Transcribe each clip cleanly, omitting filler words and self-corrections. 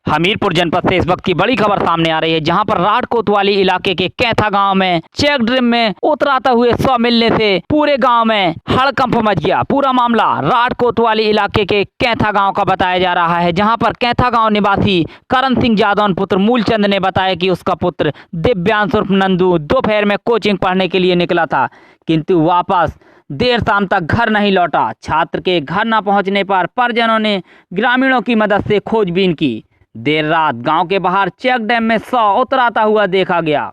हमीरपुर जनपद से इस वक्त की बड़ी खबर सामने आ रही है, जहां पर राठ कोतवाली इलाके के कैथा गांव में चेक ड्रिम में उतराता हुए 100 मिलने से पूरे गांव में हड़कंप मच गया। पूरा मामला राठ कोतवाली इलाके के कैथा गांव का बताया जा रहा है, जहां पर कैथा गांव निवासी करण सिंह जादौन पुत्र मूलचंद ने बताया कि उसका पुत्र दिव्यांश उर्फ नंदू दोपहर में कोचिंग पढ़ने के लिए निकला था, किंतु वापस देर शाम तक घर नहीं लौटा। छात्र के घर न पहुंचने पर परिजनों ने ग्रामीणों की मदद से खोजबीन की। देर रात गांव के बाहर चेक डैम में 100 उतराता हुआ देखा गया।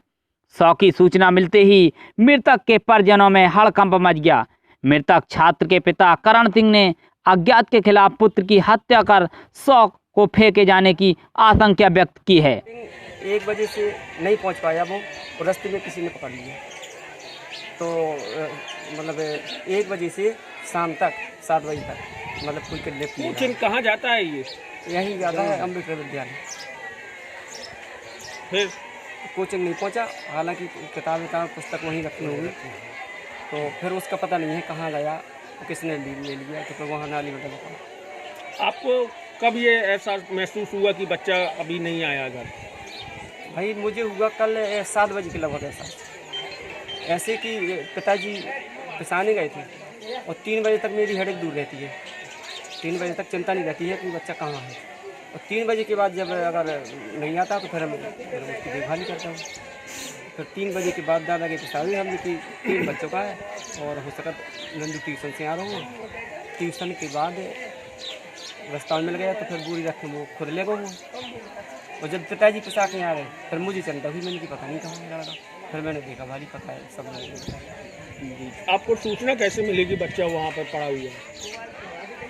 100 की सूचना मिलते ही मृतक के परिजनों में हड़कंप मच गया। मृतक छात्र के पिता करण सिंह ने अज्ञात के खिलाफ पुत्र की हत्या कर 100 को फेंके जाने की आशंका व्यक्त की है। 1 बजे से नहीं पहुंच पाया वो, रास्ते में किसी ने पकड़ लिया, तो मतलब 1 बजे से शाम तक 7 बजे तक मतलब कोई किडनैप नहीं। कोचिंग कहाँ जाता है ये? यहीं जाता है अम्बेडकर विद्यालय। फिर कोचिंग नहीं पहुंचा, हालांकि किताबें पुस्तक वहीं रखी होंगी, तो फिर उसका पता नहीं है कहाँ गया, तो किसने ले लिया, तो फिर वहाँ नाली में डला। आपको कब ये एहसास महसूस हुआ कि बच्चा अभी नहीं आया घर? भाई मुझे हुआ कल 7 बजे के लगभग एहसास, ऐसे कि पिताजी पिसाने गए थे और 3 बजे तक मेरी हेडेक दूर रहती है। 3 बजे तक चिंता नहीं रहती है कि बच्चा कहाँ है, और 3 बजे के बाद जब अगर नहीं आता तो फिर उसकी देखभाल ही करता हूँ। फिर 3 बजे के बाद दादा के पिसावी हमने कि 3 बच्चों का है और हो सका नंदू ट्यूशन से आ रहा हूँ। ट्यूशन के बाद रास्ता मिल गया तो फिर पूरी रख वो खुद ले गए हूँ, और जब पिताजी पिसा के आ रहे फिर मुझे चिंता हुई, मैंने कि पता नहीं कहाँ जा रहा। फिर मैंने देखा भारी पता है सब लोग। आपको सूचना कैसे मिलेगी बच्चा वहाँ पर पड़ा हुआ है?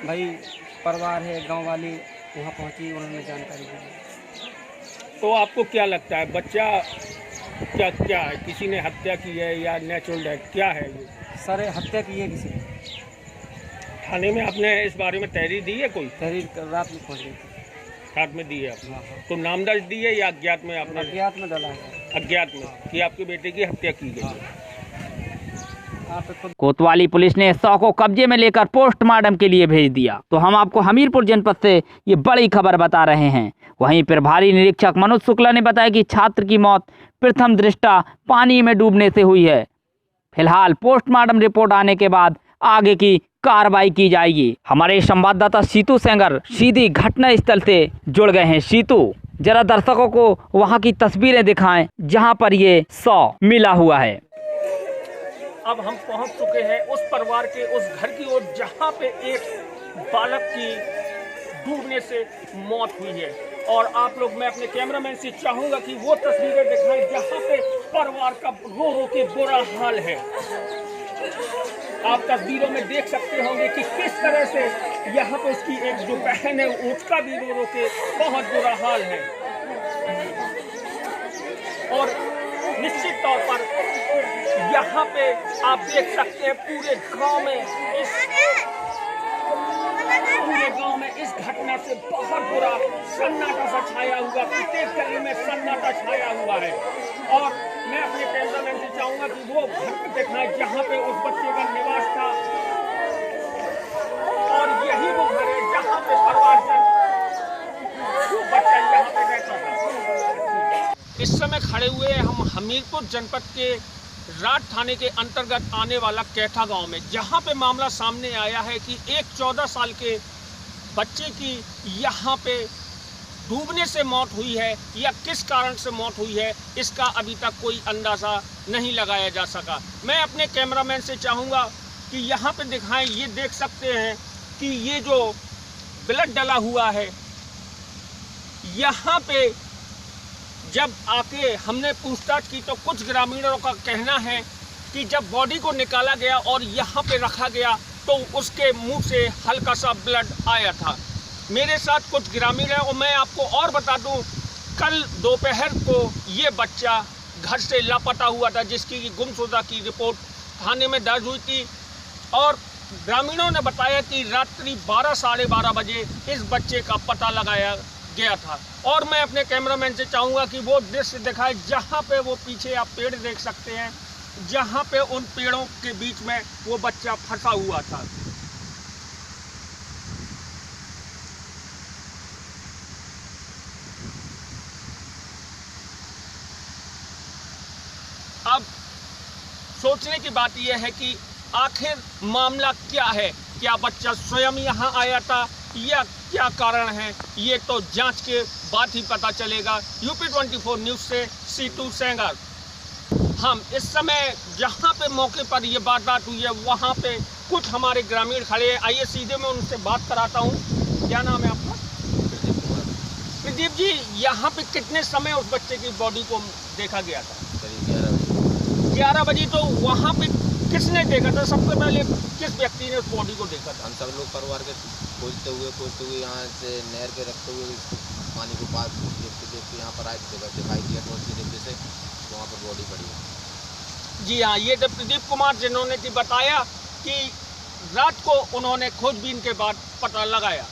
भाई परिवार है, गांव वाले वहाँ पहुँची, उन्होंने जानकारी दी। तो आपको क्या लगता है बच्चा क्या है, किसी ने हत्या की है या नेचुरल डेथ, क्या है ये? सर हत्या की है किसी ने। थाने में आपने इस बारे में तहरीर दी है? कोई तहरीर रात में पहुँच गई थी। रात में दी है आपने? हाँ। तो नामदर्ज दी है या अज्ञात में आपने? अज्ञात में डाला है। अज्ञात में कि आपके बेटे की हत्या की गई। कोतवाली पुलिस ने 100 को कब्जे में लेकर पोस्टमार्टम के लिए भेज दिया। तो हम आपको हमीरपुर जनपद से ये बड़ी खबर बता रहे हैं। वहीं प्रभारी निरीक्षक मनोज शुक्ला ने बताया कि छात्र की मौत प्रथम दृष्टा पानी में डूबने से हुई है। फिलहाल पोस्टमार्टम रिपोर्ट आने के बाद आगे की कार्रवाई की जाएगी। हमारे संवाददाता सीतू सेंगर सीधी घटना स्थल से जुड़ गए हैं। सीतू, जरा दर्शकों को वहां की तस्वीरें दिखाएं जहां पर ये 100 मिला हुआ है। अब हम पहुंच चुके हैं उस परिवार के उस घर की ओर जहां पे एक बालक की डूबने से मौत हुई है, और आप लोग, मैं अपने कैमरामैन से चाहूंगा कि वो तस्वीरें दिखाएं जहां पे परिवार का रो रो के बुरा हाल है। आप तस्वीरों में देख सकते होंगे कि किस तरह से यहाँ पे उसकी एक जो बहन है उसका भी रो रो के बहुत बुरा हाल है, और निश्चित तौर पर यहाँ पे आप देख सकते हैं पूरे गांव में इस घटना से बहुत बुरा सन्नाटा सा छाया हुआ, प्रत्येक गली में सन्नाटा छाया हुआ है। और मैं अपने कैमरामैन से चाहूंगा कि वो घर दिखाए जहाँ पे उस बच्चे का निवास था, और यही वो घर है जहाँ पे परिवारजन वो बच्चा यहाँ पे रहता था। इस समय खड़े हुए हम हमीरपुर जनपद के राठ थाने के अंतर्गत आने वाला कैथा गांव में, जहां पे मामला सामने आया है कि एक 14 साल के बच्चे की यहां पे डूबने से मौत हुई है, या किस कारण से मौत हुई है इसका अभी तक कोई अंदाज़ा नहीं लगाया जा सका। मैं अपने कैमरामैन से चाहूँगा कि यहाँ पे दिखाएं। ये देख सकते हैं कि ये जो ब्लड डला हुआ है, यहाँ पे जब आके हमने पूछताछ की तो कुछ ग्रामीणों का कहना है कि जब बॉडी को निकाला गया और यहाँ पे रखा गया तो उसके मुंह से हल्का सा ब्लड आया था। मेरे साथ कुछ ग्रामीण है, और मैं आपको और बता दूं, कल दोपहर को ये बच्चा घर से लापता हुआ था, जिसकी गुमशुदा की रिपोर्ट थाने में दर्ज हुई थी, और ग्रामीणों ने बताया कि रात्रि 12 साढ़े 12 बजे इस बच्चे का पता लगाया गया था। और मैं अपने कैमरामैन से चाहूँगा कि वो दृश्य दिखाए जहाँ पे वो पीछे आप पेड़ देख सकते हैं, जहाँ पे उन पेड़ों के बीच में वो बच्चा फंसा हुआ था। अब सोचने की बात यह है कि आखिर मामला क्या है, क्या बच्चा स्वयं यहाँ आया था या क्या कारण है, ये तो जांच के बाद ही पता चलेगा। यूपी 24 न्यूज़ से सीटू सेंगर। हम इस समय जहाँ पे मौके पर ये वारदात हुई है वहाँ पे कुछ हमारे ग्रामीण खड़े हैं। आइए सीधे मैं उनसे बात कराता हूँ। क्या नाम है आपका? प्रदीप जी, यहाँ पे कितने समय उस बच्चे की बॉडी को देखा गया था? करीब 11 बजे। तो वहाँ पे किसने देखा था? सबसे पहले किस व्यक्ति ने उस बॉडी को देखा था? हम सब लोग परिवार के खोजते हुए यहाँ से नहर के रखते हुए पानी को पास देखते यहाँ पर आए थे, दिखाई दिया तो उसकी देखते से वहाँ पर बॉडी पड़ी है। जी हाँ, ये तो प्रदीप कुमार जिन्होंने कि बताया कि रात को उन्होंने खोजबीन के बाद पता लगाया।